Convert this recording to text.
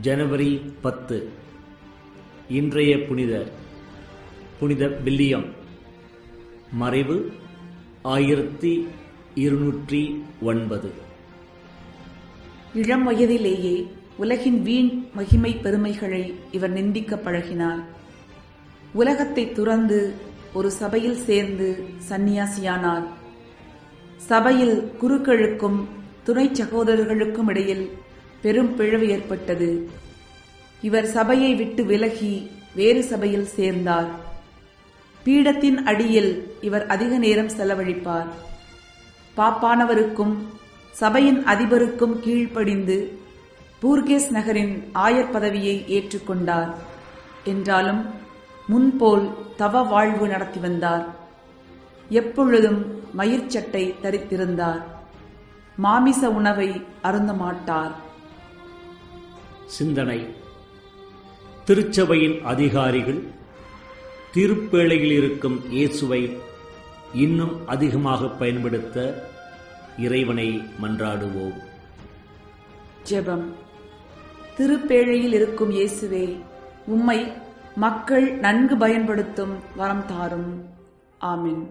ஜனவரி 10. இன்றைய புனிதர் புனித வில்லியம். மறைவு 1209. இளம் வயதிலேயே உலகின் வீண் மகிமை பெருமைகளை இவர் நிந்திக்க பழகினார். உலகத்தை துறந்து ஒரு சபையில் சேர்ந்து சந்நியாசியானார். சபையில் குருக்களுக்கும் துணை சகோதரர்களுக்கும் இடையில் பெரும் பிளவு ஏற்பட்டது. இவர் சபையை விட்டு விலகி வேறு சபையில் சேர்ந்தார். பீடத்தின் அடியில் இவர் அதிக நேரம் செலவழிப்பார். பாப்பானவருக்கும் சபையின் அதிபருக்கும் கீழ்ப்படிந்து பூர்கேஸ் நகரின் ஆயர் பதவியை ஏற்றுக்கொண்டார். என்றாலும் முன்போல் தவ வாழ்வு நடத்தி வந்தார். எப்பொழுதும் மயிர்ச்சட்டை தரித்திருந்தார். மாமிச உணவை அருந்த மாட்டார். சிந்தனை. திருச்சபையின் அதிகாரிகள் திருப்பேழையில் இருக்கும் இயேசுவை இன்னும் அதிகமாக பயன்படுத்த இறைவனை மன்றாடுவோம். ஜெபம். திருப்பேழையில் இருக்கும் இயேசுவே, உம்மை மக்கள் நன்கு பயன்படுத்தும் வரம் தாரும். ஆமென்.